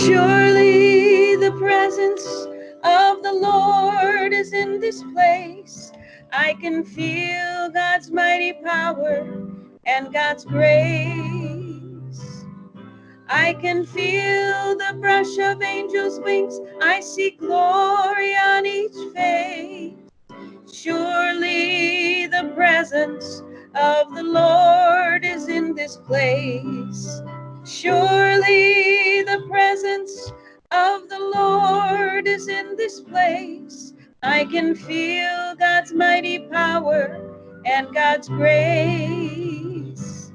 Surely the presence of the Lord is in this place. I can feel God's mighty power and God's grace. I can feel the brush of angels' wings. I see glory on each face. Surely the presence of the Lord is in this place. Surely the presence of the Lord is in this place. I can feel God's mighty power and God's grace.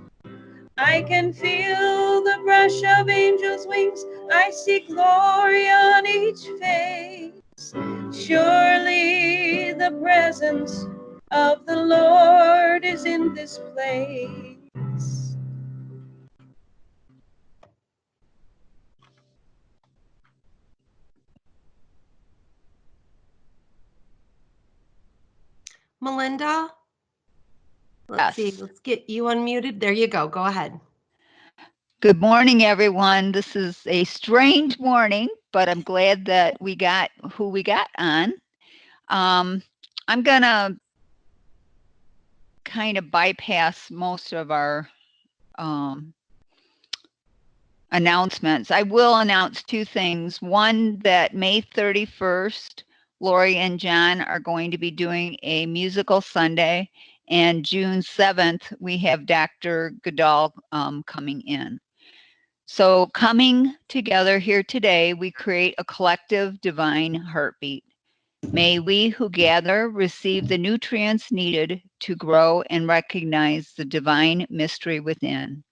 I can feel the brush of angels' wings. I see glory on each face. Surely the presence of the Lord is in this place. Melinda, let's see. Let's get you unmuted. There you go. Go ahead. Good morning, everyone. This is a strange morning, but I'm glad that we got who we got on. I'm going to kind of bypass most of our announcements. I will announce two things. One, that May 31st, Lori and John are going to be doing a musical Sunday, and June 7th, we have Dr. Goodall coming in. So coming together here today, we create a collective divine heartbeat. May we who gather receive the nutrients needed to grow and recognize the divine mystery within.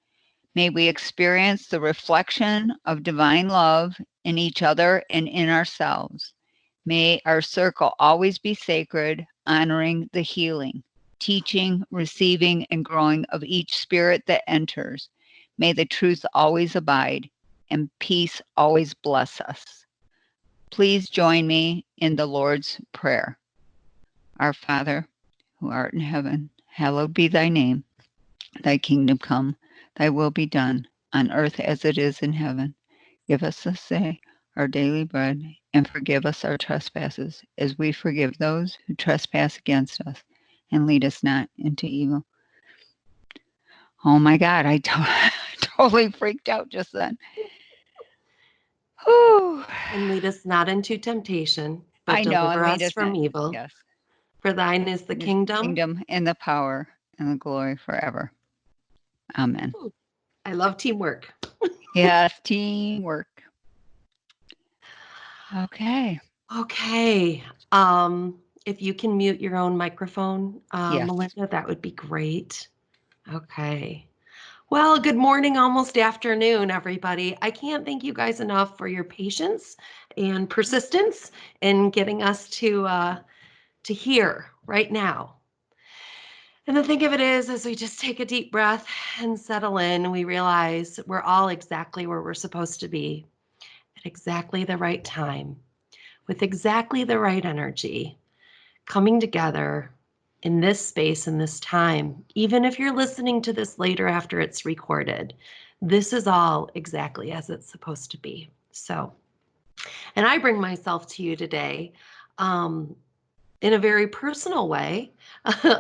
May we experience the reflection of divine love in each other and in ourselves. May our circle always be sacred, honoring the healing, teaching, receiving, and growing of each spirit that enters. May the truth always abide and peace always bless us. Please join me in the Lord's Prayer. Our Father, who art in heaven, hallowed be thy name. Thy kingdom come, thy will be done, on earth as it is in heaven. Give us this day our daily bread, and forgive us our trespasses, as we forgive those who trespass against us. And lead us not into evil. Oh my God, I totally freaked out just then. Whew. And lead us not into temptation, but I know, deliver us from not, evil. Yes. For thine is the kingdom and the power and the glory forever. Amen. I love teamwork. Yes, teamwork. Okay. Okay. If you can mute your own microphone, Yes. Melinda, that would be great. Okay. Well, good morning, almost afternoon, everybody. I can't thank you guys enough for your patience and persistence in getting us to here right now. And the thing of it is, as we just take a deep breath and settle in, we realize we're all exactly where we're supposed to be at exactly the right time, with exactly the right energy, coming together in this space and this time. Even if you're listening to this later after it's recorded, this is all exactly as it's supposed to be. So, and I bring myself to you today in a very personal way,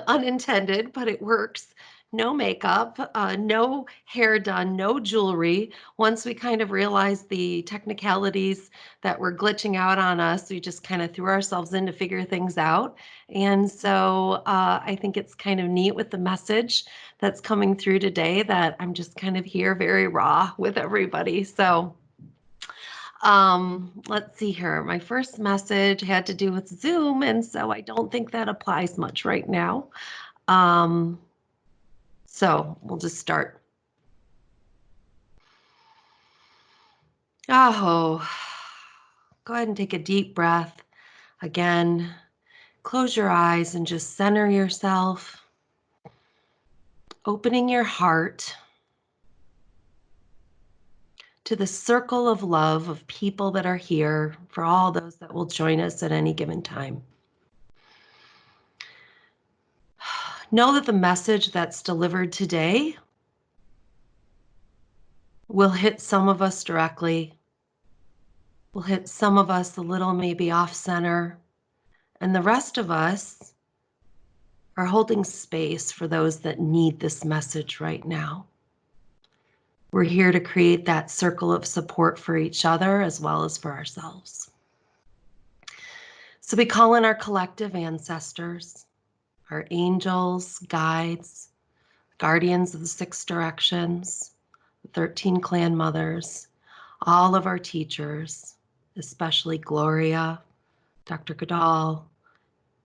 unintended, but it works. No makeup, no hair done, no jewelry. Once we kind of realized the technicalities that were glitching out on us, we just kind of threw ourselves in to figure things out. And so I think it's kind of neat with the message that's coming through today that I'm just kind of here very raw with everybody. So let's see here. My first message had to do with Zoom, and so I don't think that applies much right now. So we'll just start. Oh, go ahead and take a deep breath. Again, close your eyes and just center yourself, opening your heart to the circle of love of people that are here, for all those that will join us at any given time. Know that the message that's delivered today will hit some of us directly, will hit some of us a little maybe off center, and the rest of us are holding space for those that need this message right now. We're here to create that circle of support for each other as well as for ourselves. So we call in our collective ancestors, our angels, guides, guardians of the 6 directions, the 13 clan mothers, all of our teachers, especially Gloria, Dr. Goodall,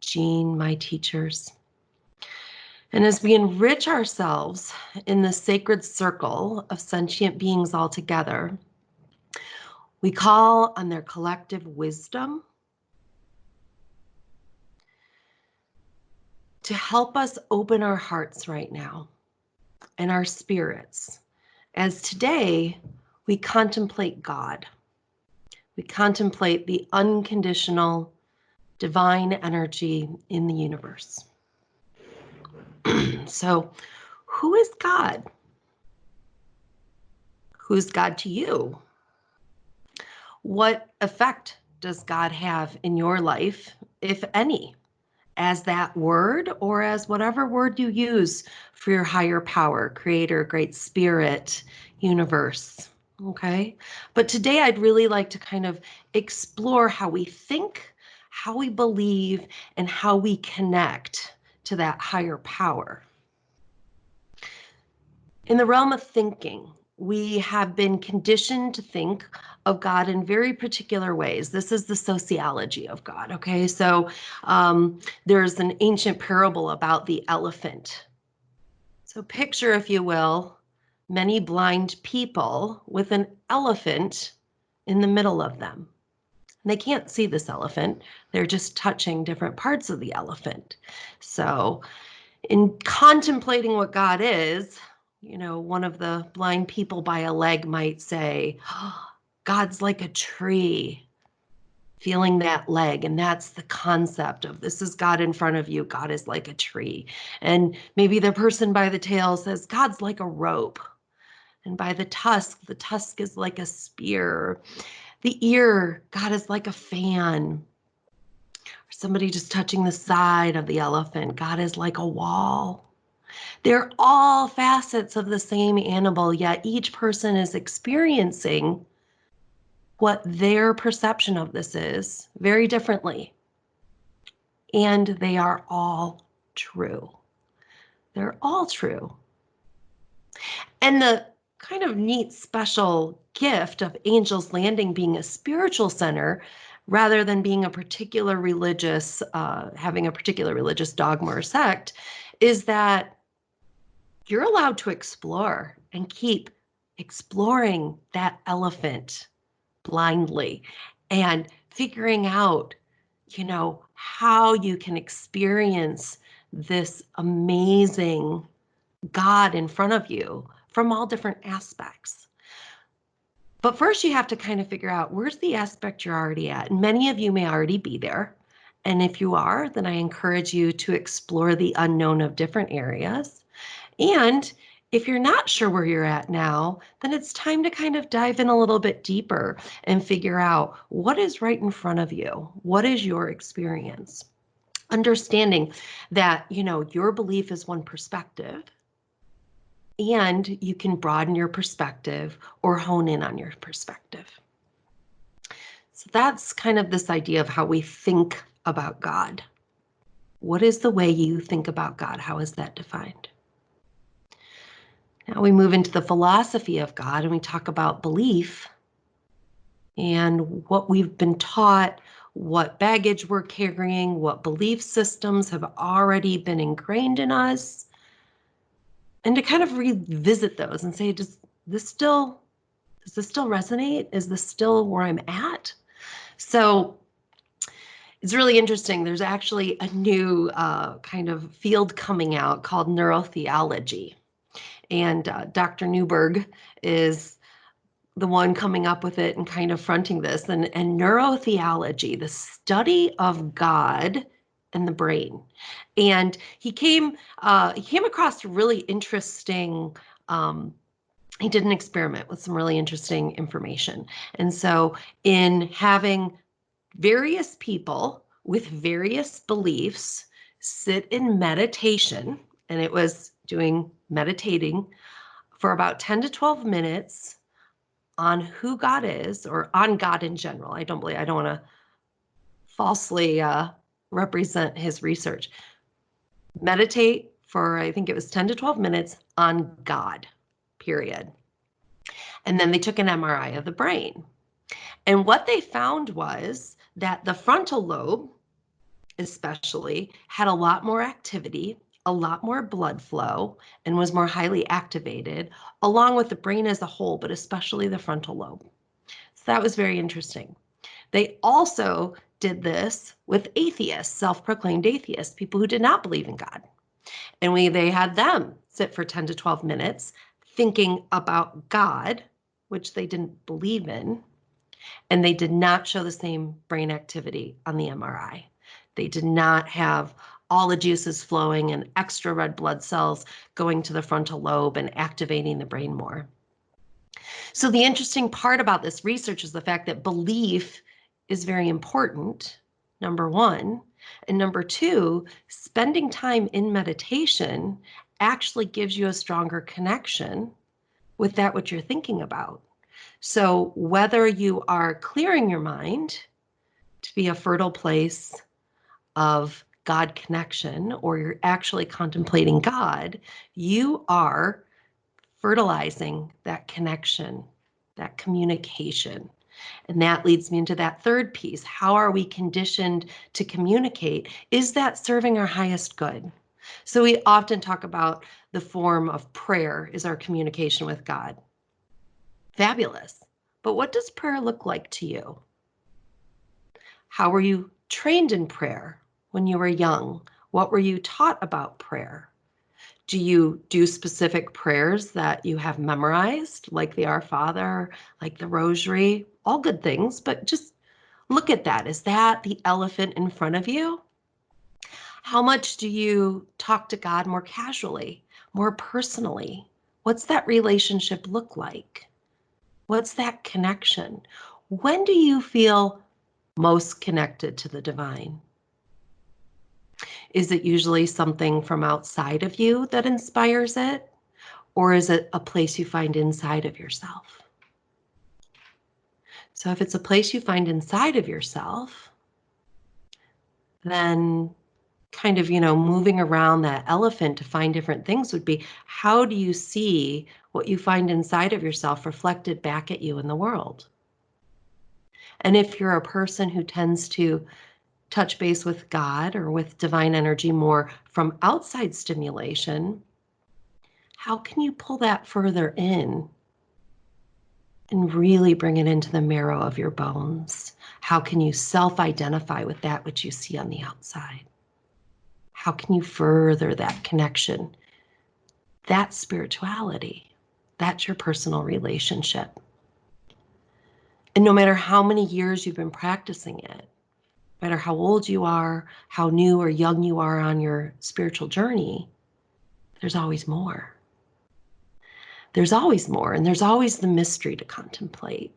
Jean, my teachers. And as we enrich ourselves in the sacred circle of sentient beings all together, we call on their collective wisdom to help us open our hearts right now and our spirits, as today we contemplate God. We contemplate the unconditional divine energy in the universe. So, who is God? Who's God to you? What effect does God have in your life, if any, as that word or as whatever word you use for your higher power, creator, great spirit, universe? Okay. But today I'd really like to kind of explore how we think, how we believe, and how we connect to that higher power. In the realm of thinking, we have been conditioned to think of God in very particular ways. This is the sociology of God, okay? So there's an ancient parable about the elephant. So picture, if you will, many blind people with an elephant in the middle of them. And they can't see this elephant. They're just touching different parts of the elephant. So in contemplating what God is, one of the blind people by a leg might say, oh, God's like a tree, feeling that leg. And that's the concept of this is God in front of you. God is like a tree. And maybe the person by the tail says, God's like a rope. And by the tusk is like a spear. The ear, God is like a fan. Or somebody just touching the side of the elephant, God is like a wall. They're all facets of the same animal, yet each person is experiencing what their perception of this is very differently. And they are all true. They're all true. And the kind of neat special gift of Angel's Landing being a spiritual center rather than being a particular religious, having a particular religious dogma or sect, is that you're allowed to explore and keep exploring that elephant blindly and figuring out, how you can experience this amazing God in front of you from all different aspects. But first you have to kind of figure out where's the aspect you're already at. And many of you may already be there. And if you are, then I encourage you to explore the unknown of different areas. And if you're not sure where you're at now, then it's time to kind of dive in a little bit deeper and figure out what is right in front of you. What is your experience? Understanding that, your belief is one perspective, and you can broaden your perspective or hone in on your perspective. So that's kind of this idea of how we think about God. What is the way you think about God? How is that defined? Now we move into the philosophy of God and we talk about belief and what we've been taught, what baggage we're carrying, what belief systems have already been ingrained in us, and to kind of revisit those and say, does this still resonate? Is this still where I'm at? So it's really interesting. There's actually a new kind of field coming out called neurotheology. And Dr. Newberg is the one coming up with it and kind of fronting this. And neurotheology, the study of God and the brain. And he came across a really interesting he did an experiment with some really interesting information. And so in having various people with various beliefs sit in meditation, and it was doing meditating for about 10 to 12 minutes on who God is, or on God in general. I don't want to falsely represent his research. Meditate for, I think it was 10 to 12 minutes on God, period. And then they took an MRI of the brain. And what they found was that the frontal lobe, especially, had a lot more activity, a lot more blood flow, and was more highly activated, along with the brain as a whole, but especially the frontal lobe. So that was very interesting. They also did this with atheists, self-proclaimed atheists, people who did not believe in God. And they had them sit for 10 to 12 minutes thinking about God, which they didn't believe in, and they did not show the same brain activity on the MRI. They did not have all the juices flowing and extra red blood cells going to the frontal lobe and activating the brain more. So the interesting part about this research is the fact that belief is very important, number one. And number two, spending time in meditation actually gives you a stronger connection with that what you're thinking about. So whether you are clearing your mind to be a fertile place of God connection, or you're actually contemplating God, you are fertilizing that connection, that communication. And that leads me into that third piece. How are we conditioned to communicate? Is that serving our highest good? So we often talk about the form of prayer is our communication with God. Fabulous. But what does prayer look like to you? How were you trained in prayer when you were young? What were you taught about prayer? Do you do specific prayers that you have memorized, like the Our Father, like the Rosary? All good things, but just look at that. Is that the elephant in front of you? How much do you talk to God more casually, more personally? What's that relationship look like? What's that connection? When do you feel most connected to the divine? Is it usually something from outside of you that inspires it? Or is it a place you find inside of yourself? So if it's a place you find inside of yourself, then kind of, moving around that elephant to find different things would be, how do you see what you find inside of yourself reflected back at you in the world? And if you're a person who tends to touch base with God or with divine energy more from outside stimulation, how can you pull that further in and really bring it into the marrow of your bones? How can you self-identify with that which you see on the outside? How can you further that connection? That's spirituality. That's your personal relationship. And no matter how many years you've been practicing it, no matter how old you are, how new or young you are on your spiritual journey, there's always more. There's always more, and there's always the mystery to contemplate.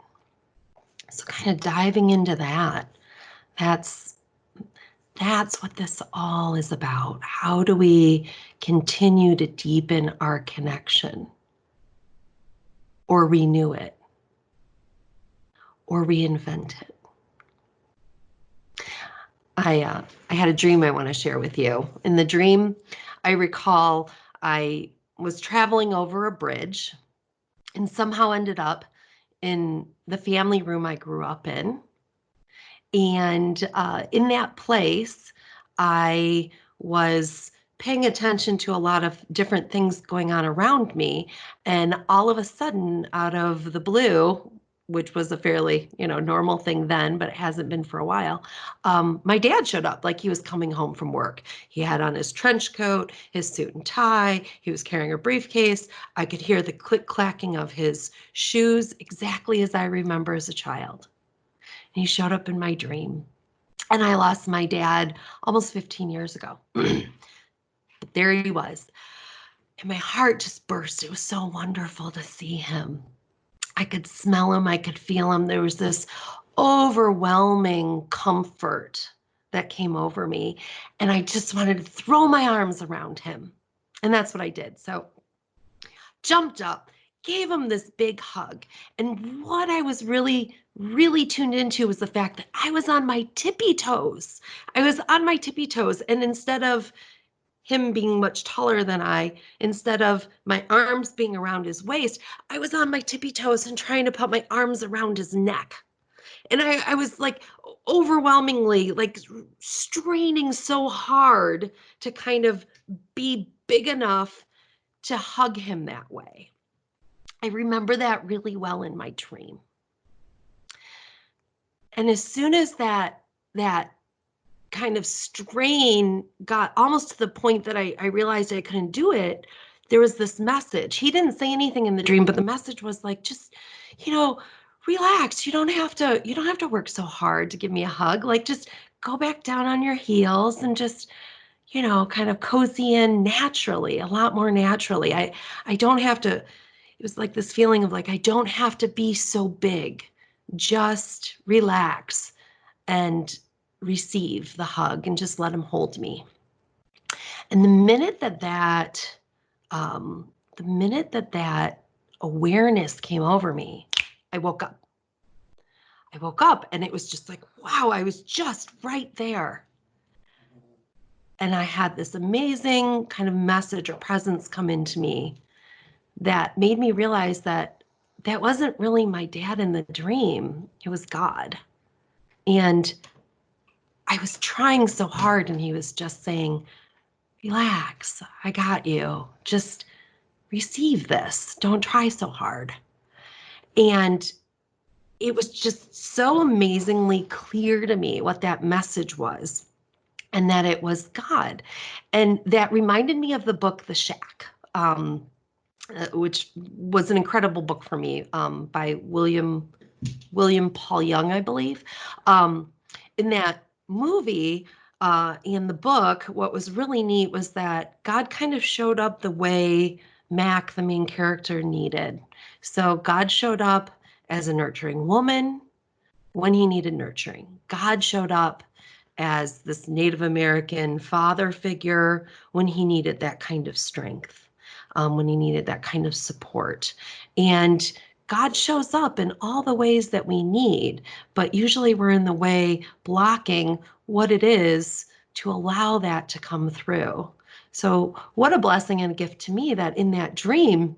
So kind of diving into that, that's what this all is about. How do we continue to deepen our connection, or renew it, or reinvent it? I had a dream I want to share with you. In the dream, I recall I was traveling over a bridge and somehow ended up in the family room I grew up in. And in that place, I was paying attention to a lot of different things going on around me. And all of a sudden, out of the blue, which was a fairly, normal thing then, but it hasn't been for a while, my dad showed up like he was coming home from work. He had on his trench coat, his suit and tie. He was carrying a briefcase. I could hear the click-clacking of his shoes exactly as I remember as a child. And he showed up in my dream. And I lost my dad almost 15 years ago. But there he was. And my heart just burst. It was so wonderful to see him. I could smell him. I could feel him. There was this overwhelming comfort that came over me. And I just wanted to throw my arms around him. And that's what I did. So jumped up, gave him this big hug. And what I was really, really tuned into was the fact that I was on my tippy toes. I was on my tippy toes. And instead of him being much taller than I, instead of my arms being around his waist, I was on my tippy toes and trying to put my arms around his neck. And I was like overwhelmingly like straining so hard to kind of be big enough to hug him that way. I remember that really well in my dream. And as soon as that kind of strain got almost to the point that I realized I couldn't do it, there was this message. He didn't say anything in the dream, but the message was like, just, relax. You don't have to work so hard to give me a hug. Like, just go back down on your heels and just, kind of cozy in naturally, a lot more naturally. I don't have to, it was like this feeling of like, I don't have to be so big. Just relax and receive the hug and just let him hold me. And the minute that awareness came over me, I woke up. I woke up and it was just like, wow, I was just right there. And I had this amazing kind of message or presence come into me that made me realize that that wasn't really my dad in the dream. It was God. And I was trying so hard and he was just saying, relax, I got you. Just receive this. Don't try so hard. And it was just so amazingly clear to me what that message was and that it was God. And that reminded me of the book, The Shack, which was an incredible book for me, by William Paul Young, I believe. In that movie, in the book, what was really neat was that God kind of showed up the way Mac, the main character, needed. So God showed up as a nurturing woman when he needed nurturing. God showed up as this Native American father figure when he needed that kind of strength, when he needed that kind of support. And God shows up in all the ways that we need, but usually we're in the way blocking what it is to allow that to come through. So what a blessing and a gift to me that in that dream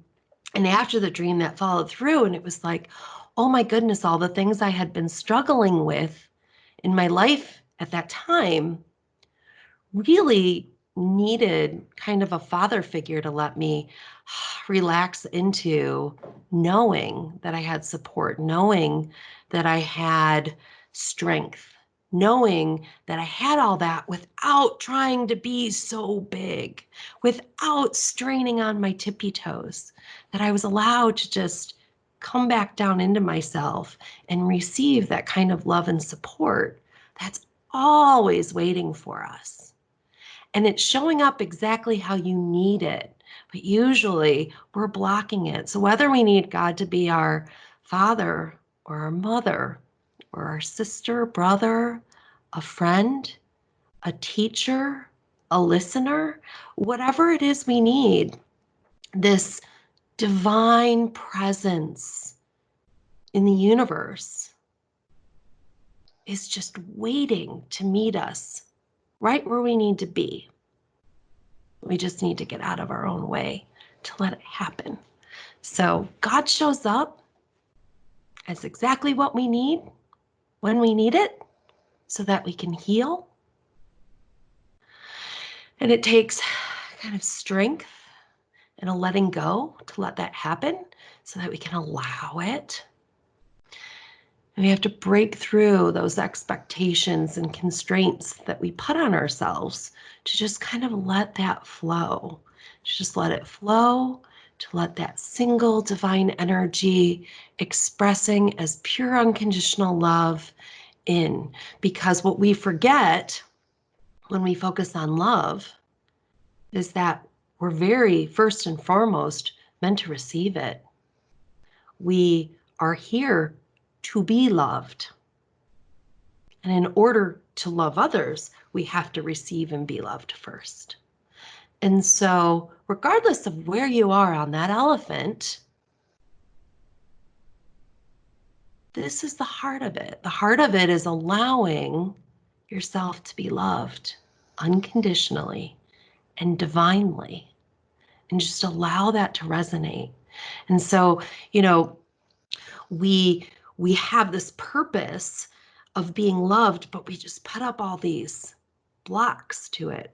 and after the dream that followed through, and it was like, oh my goodness, all the things I had been struggling with in my life at that time really needed kind of a father figure to let me relax into knowing that I had support, knowing that I had strength, knowing that I had all that without trying to be so big, without straining on my tippy toes, that I was allowed to just come back down into myself and receive that kind of love and support that's always waiting for us. And it's showing up exactly how you need it. But usually we're blocking it. So whether we need God to be our father or our mother or our sister, brother, a friend, a teacher, a listener, whatever it is we need, this divine presence in the universe is just waiting to meet us right where we need to be. We just need to get out of our own way to let it happen. So God shows up as exactly what we need when we need it so that we can heal. And it takes kind of strength and a letting go to let that happen so that we can allow it. And we have to break through those expectations and constraints that we put on ourselves to just kind of let that flow, to just let it flow, to let that single divine energy expressing as pure unconditional love in. Because what we forget when we focus on love is that we're very, first and foremost, meant to receive it. We are here to be loved. And in order to love others, we have to receive and be loved first. And so, regardless of where you are on that elephant, this is the heart of it. The heart of it is allowing yourself to be loved unconditionally and divinely, and just allow that to resonate. And so, you know, we have this purpose of being loved, but we just put up all these blocks to it.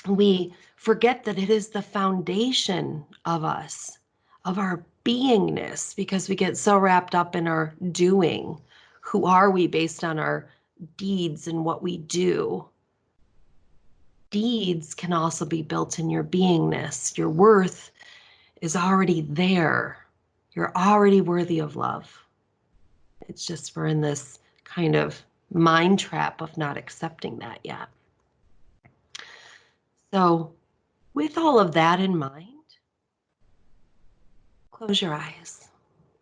We forget that it is the foundation of us, of our beingness, because we get so wrapped up in our doing. Who are we based on our deeds and what we do? Deeds can also be built in your beingness. Your worth is already there. You're already worthy of love. It's just we're in this kind of mind trap of not accepting that yet. So, with all of that in mind, close your eyes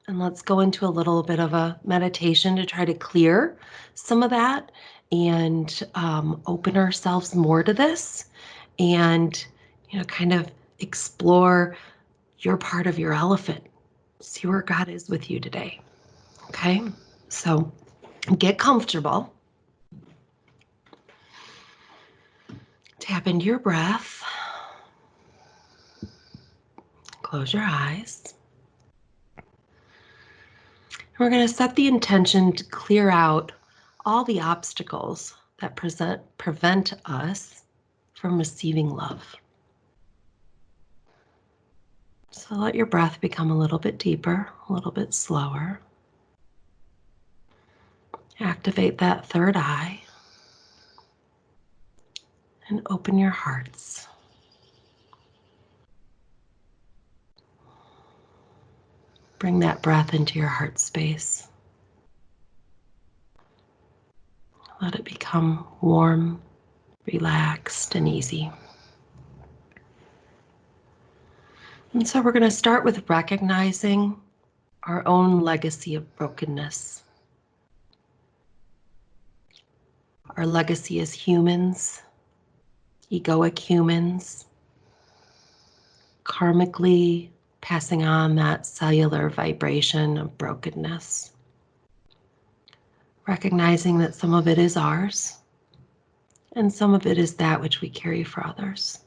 and let's go into a little bit of a meditation to try to clear some of that and open ourselves more to this and, kind of explore your part of your elephant. See where God is with you today. Okay? So get comfortable. Tap into your breath. Close your eyes. We're going to set the intention to clear out all the obstacles that prevent us from receiving love. So let your breath become a little bit deeper, a little bit slower. Activate that third eye and open your hearts. Bring that breath into your heart space. Let it become warm, relaxed, and easy. And so we're going to start with recognizing our own legacy of brokenness. Our legacy as humans, egoic humans, karmically passing on that cellular vibration of brokenness. Recognizing that some of it is ours and some of it is that which we carry for others.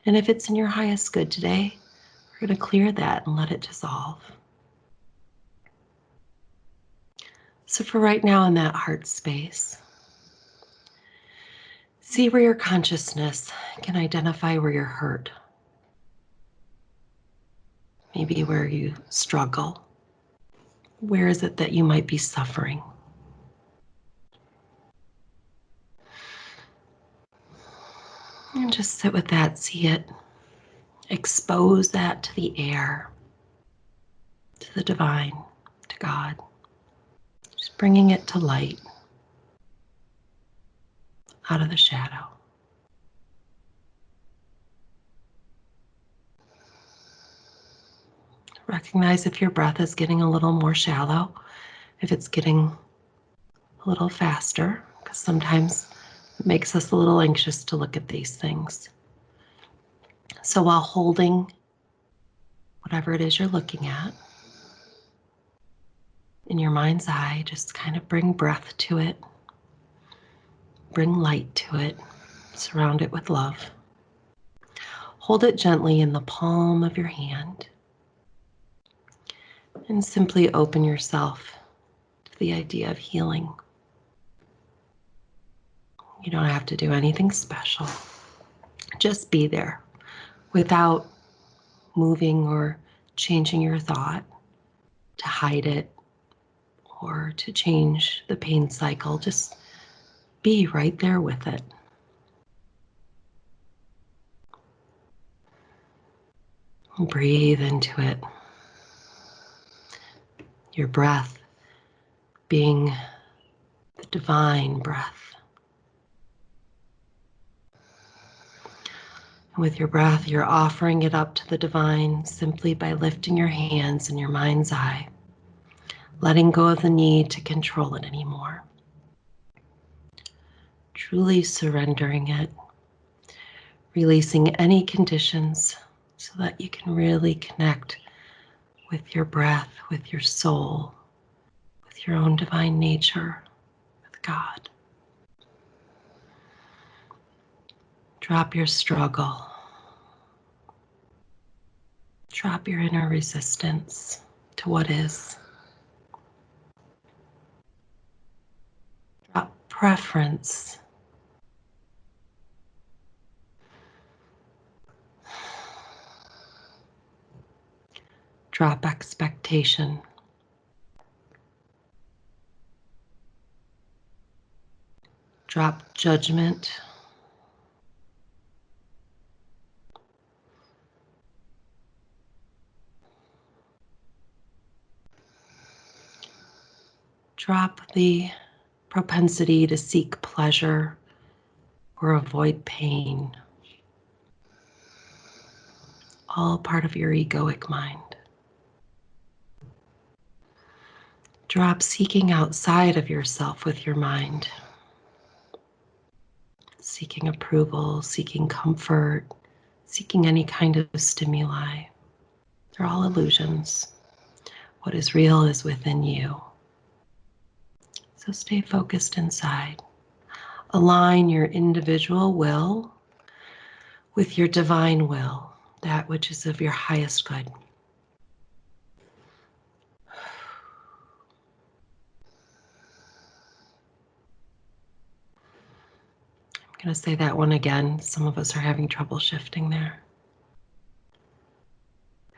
And if it's in your highest good today, we're going to clear that and let it dissolve. So for right now in that heart space, see where your consciousness can identify where you're hurt. Maybe where you struggle. Where is it that you might be suffering? And just sit with that, see it. Expose that to the air, to the divine, to God. Just bringing it to light, out of the shadow. Recognize if your breath is getting a little more shallow, if it's getting a little faster, because sometimes it makes us a little anxious to look at these things. So while holding whatever it is you're looking at, in your mind's eye, just kind of bring breath to it, bring light to it, surround it with love. Hold it gently in the palm of your hand and simply open yourself to the idea of healing. You don't have to do anything special. Just be there without moving or changing your thought to hide it or to change the pain cycle. Just be right there with it. Breathe into it. Your breath being the divine breath. With your breath, you're offering it up to the divine simply by lifting your hands in your mind's eye, letting go of the need to control it anymore. Truly surrendering it, releasing any conditions so that you can really connect with your breath, with your soul, with your own divine nature, with God. Drop your struggle. Drop your inner resistance to what is. Drop preference. Drop expectation. Drop judgment. Drop the propensity to seek pleasure or avoid pain. All part of your egoic mind. Drop seeking outside of yourself with your mind. Seeking approval, seeking comfort, seeking any kind of stimuli. They're all illusions. What is real is within you. So stay focused inside. Align your individual will with your divine will, that which is of your highest good. I'm going to say that one again. Some of us are having trouble shifting there.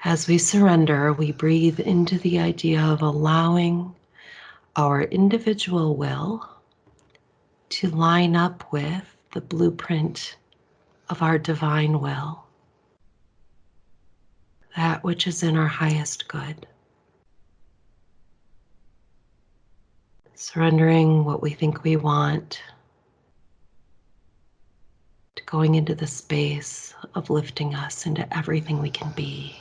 As we surrender, we breathe into the idea of allowing our individual will to line up with the blueprint of our divine will, that which is in our highest good. Surrendering what we think we want to going into the space of lifting us into everything we can be.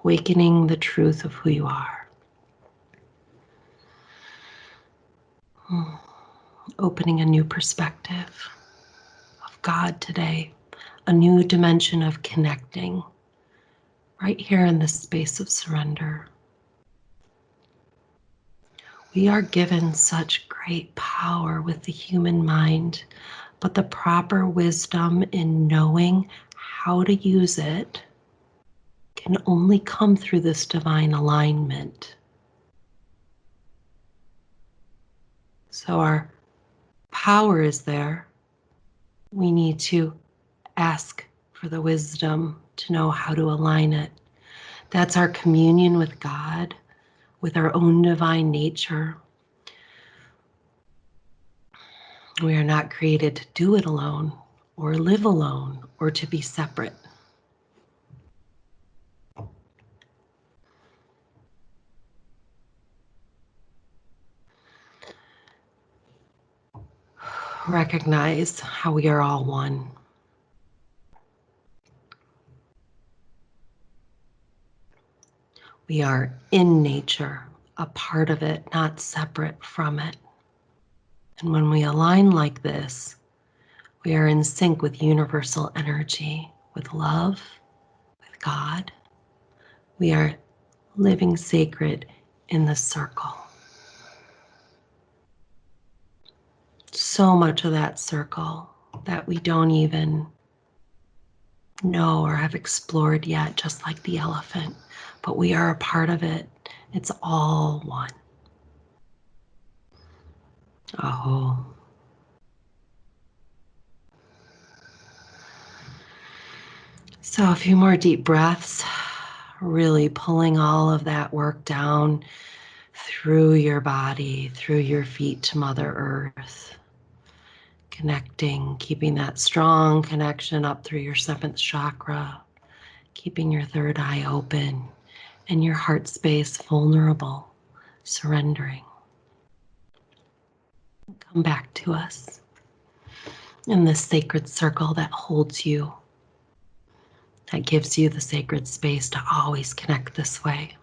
Awakening the truth of who you are. Opening a new perspective of God today, a new dimension of connecting right here in this space of surrender. We are given such great power with the human mind, but the proper wisdom in knowing how to use it can only come through this divine alignment. So our power is there. We need to ask for the wisdom to know how to align it. That's our communion with God, with our own divine nature. We are not created to do it alone, or live alone, or to be separate. Recognize how we are all one. We are in nature, a part of it, not separate from it. And when we align like this, we are in sync with universal energy, with love, with God. We are living sacred in the circle. So much of that circle that we don't even know or have explored yet, just like the elephant, but we are a part of it. It's all one. Oh. So a few more deep breaths, really pulling all of that work down through your body, through your feet to Mother Earth. Connecting, keeping that strong connection up through your seventh chakra, keeping your third eye open and your heart space vulnerable, surrendering. Come back to us. in this sacred circle that holds you, that gives you the sacred space to always connect this way.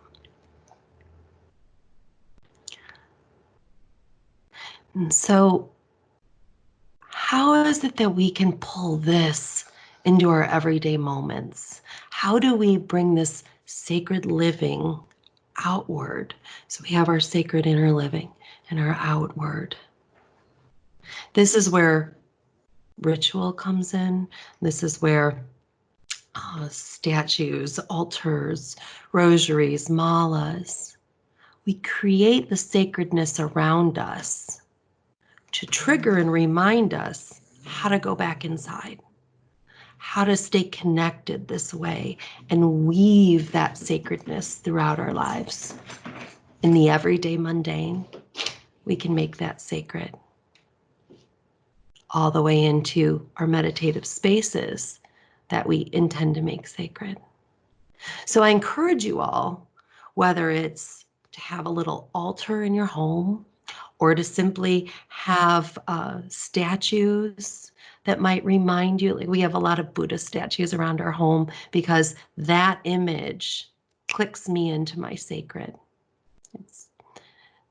And so, how is it that we can pull this into our everyday moments? How do we bring this sacred living outward? So we have our sacred inner living and our outward. This is where ritual comes in. This is where statues, altars, rosaries, malas. We create the sacredness around us to trigger and remind us how to go back inside, how to stay connected this way and weave that sacredness throughout our lives. In the everyday mundane, we can make that sacred. All the way into our meditative spaces that we intend to make sacred. So I encourage you all, whether it's to have a little altar in your home or to simply have statues that might remind you, like we have a lot of Buddha statues around our home because that image clicks me into my sacred. It's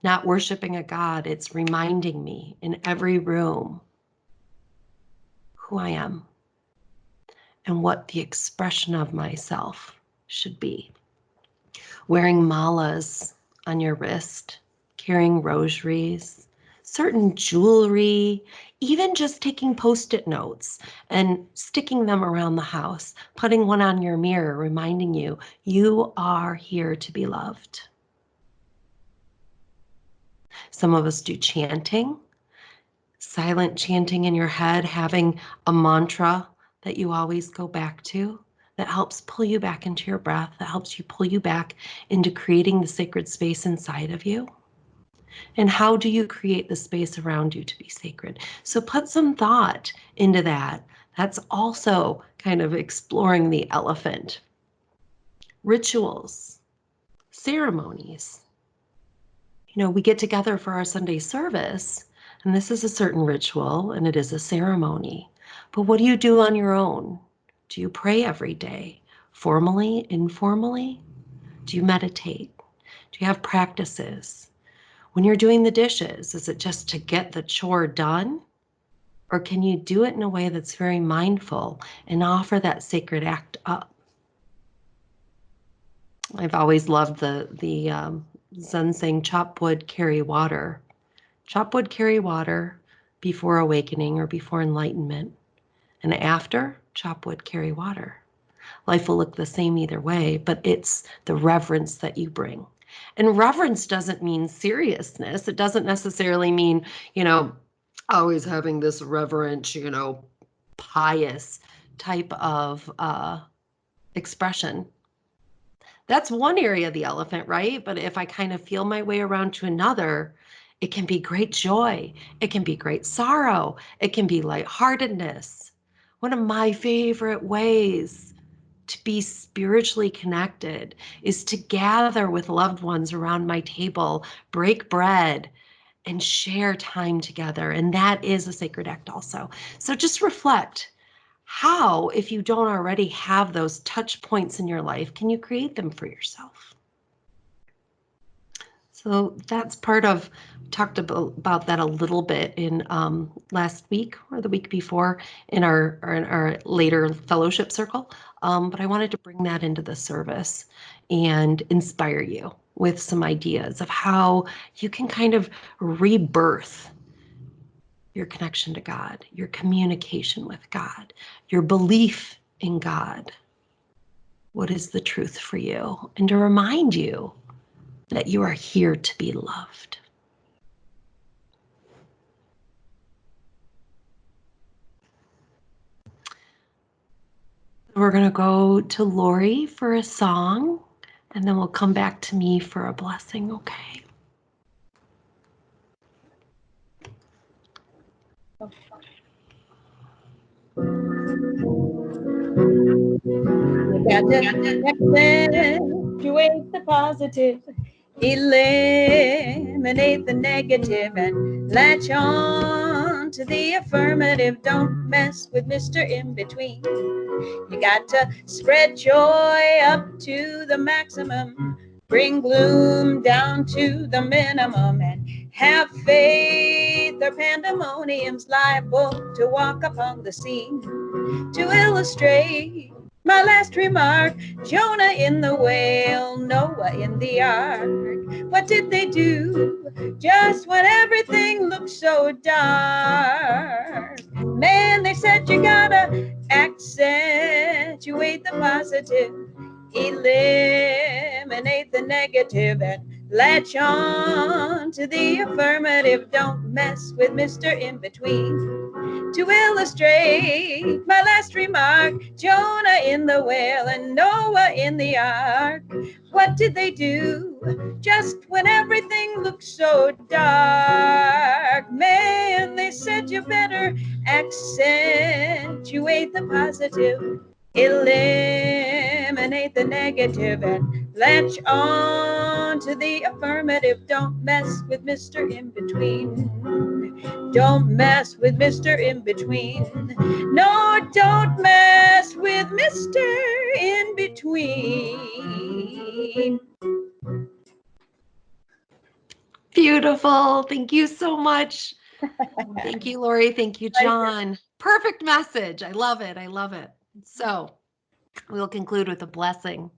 not worshiping a god, it's reminding me in every room who I am and what the expression of myself should be. Wearing malas on your wrist, carrying rosaries, certain jewelry, even just taking Post-it notes and sticking them around the house, putting one on your mirror, reminding you, you are here to be loved. Some of us do chanting, silent chanting in your head, having a mantra that you always go back to that helps pull you back into your breath, that helps you pull you back into creating the sacred space inside of you. And how do you create the space around you to be sacred? So put some thought into that. That's also kind of exploring the elephant. Rituals, ceremonies. You know, we get together for our Sunday service, and this is a certain ritual and it is a ceremony. But what do you do on your own? Do you pray every day? Formally, informally? Do you meditate? Do you have practices? When you're doing the dishes, is it just to get the chore done? Or can you do it in a way that's very mindful and offer that sacred act up? I've always loved the Zen saying, chop wood, carry water. Chop wood, carry water before awakening or before enlightenment. And after, chop wood, carry water. Life will look the same either way, but it's the reverence that you bring. And reverence doesn't mean seriousness. It doesn't necessarily mean, always having this reverent, pious type of expression. That's one area of the elephant, right? But if I kind of feel my way around to another, it can be great joy. It can be great sorrow. It can be lightheartedness. One of my favorite ways to be spiritually connected is to gather with loved ones around my table, break bread, and share time together. And that is a sacred act also. So just reflect. How, if you don't already have those touch points in your life, can you create them for yourself? So that's part of, talked about that a little bit in last week or the week before in our later fellowship circle. But I wanted to bring that into the service and inspire you with some ideas of how you can kind of rebirth your connection to God, your communication with God, your belief in God. What is the truth for you? And to remind you that you are here to be loved. We're going to go to Lori for a song, and then we'll come back to me for a blessing, okay? You got to accentuate the positive, eliminate the negative, and latch on to the affirmative. Don't mess with Mr. In Between. You got to spread joy up to the maximum, bring gloom down to the minimum, and have faith or pandemonium's liable to walk upon the scene. To illustrate my last remark, Jonah in the whale, Noah in the ark. What did they do just when everything looked so dark? Man, they said you gotta accentuate the positive, eliminate the negative, and latch on to the affirmative. Don't mess with Mr. In Between. To illustrate my last remark, Jonah in the whale and Noah in the ark. What did they do just when everything looked so dark? Man, they said you better accentuate the positive, eliminate the negative, and latch on to the affirmative. Don't mess with Mr. In Between. Don't mess with Mr. In Between. No, don't mess with Mr. In Between. Beautiful. Thank you so much. Thank you, Lori. Thank you, John. Perfect message. I love it. I love it. So we'll conclude with a blessing.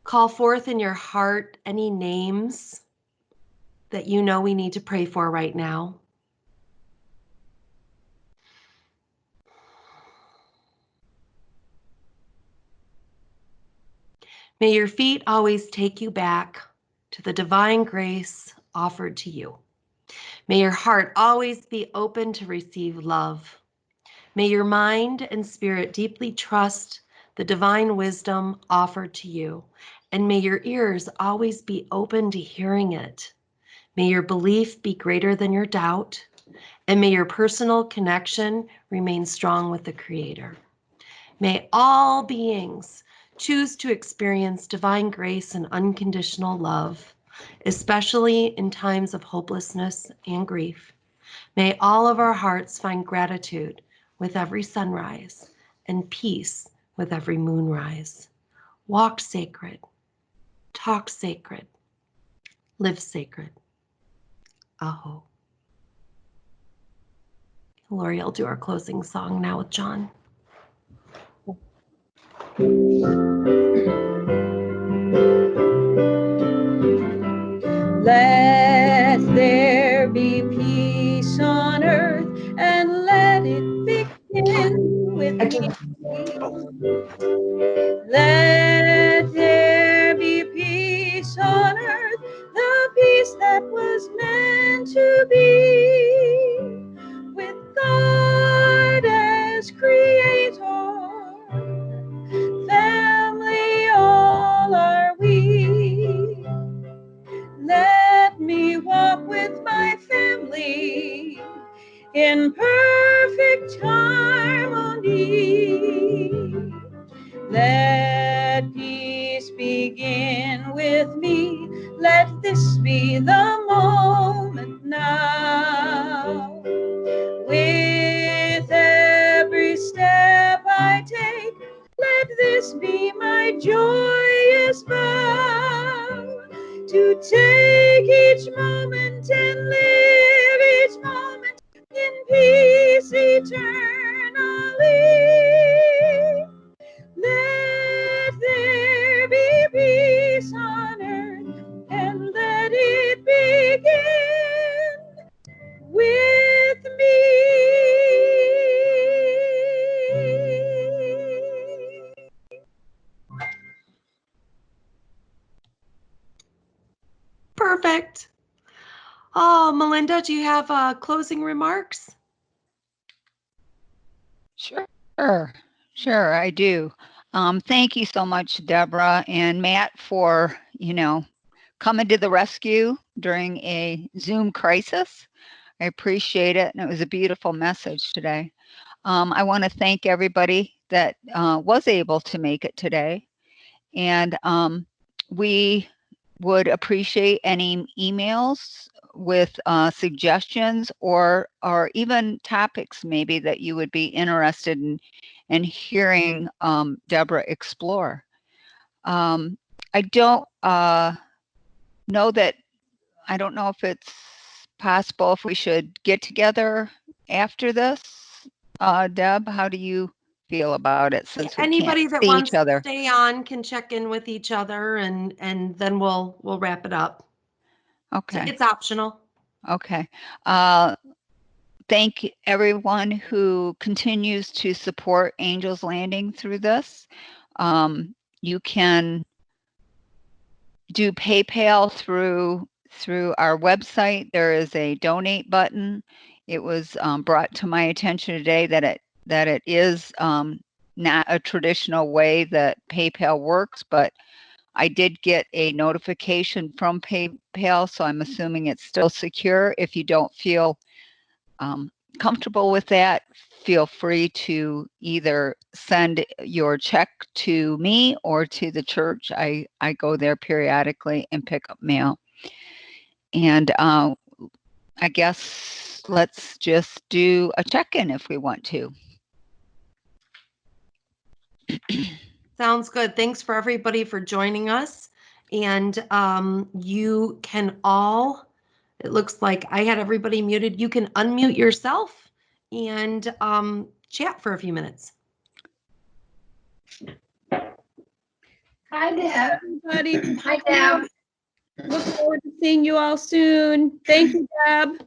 Call forth in your heart any names that you know we need to pray for right now. May your feet always take you back to the divine grace offered to you. May your heart always be open to receive love. May your mind and spirit deeply trust the divine wisdom offered to you, and may your ears always be open to hearing it. May your belief be greater than your doubt, and may your personal connection remain strong with the Creator. May all beings choose to experience divine grace and unconditional love, especially in times of hopelessness and grief. May all of our hearts find gratitude with every sunrise and peace with every moonrise. Walk sacred, talk sacred, live sacred. Aho. Lori, I'll do our closing song now with John. Let there be peace on earth, and let it begin with me. Let there be peace on earth, the peace that was meant to be, with God as creator. Family all are we. Let me walk with my family in perfect harmony. Let peace begin with me. Let this be the moment now. With every step I take, let this be my joyous vow, to take each moment and live each moment in peace eternally. Let there be peace on earth, and let it begin with me. Perfect. Oh, Melinda, do you have closing remarks? Sure, I do. Thank you so much, Deborah and Matt, for, coming to the rescue during a Zoom crisis. I appreciate it, and it was a beautiful message today. I want to thank everybody that was able to make it today, and we would appreciate any emails with suggestions or even topics maybe that you would be interested in hearing Deborah explore. I don't know that, I don't know if it's possible if we should get together after this. Deb, how do you feel about it since we can't Anybody that see wants each other? to stay on can check in with each other, and then we'll wrap it up. Okay. It's optional. Okay. Thank everyone who continues to support Angels Landing through this. You can do PayPal through our website. There is a donate button. It was brought to my attention today that it is not a traditional way that PayPal works, but I did get a notification from PayPal, so I'm assuming it's still secure. If you don't feel comfortable with that, feel free to either send your check to me or to the church. I go there periodically and pick up mail. And I guess let's just do a check-in if we want to. Sounds good. Thanks for everybody for joining us. And you can all, it looks like I had everybody muted. You can unmute yourself and chat for a few minutes. Hi, Deb. Everybody. Hi, Deb. Look forward to seeing you all soon. Thank you, Deb.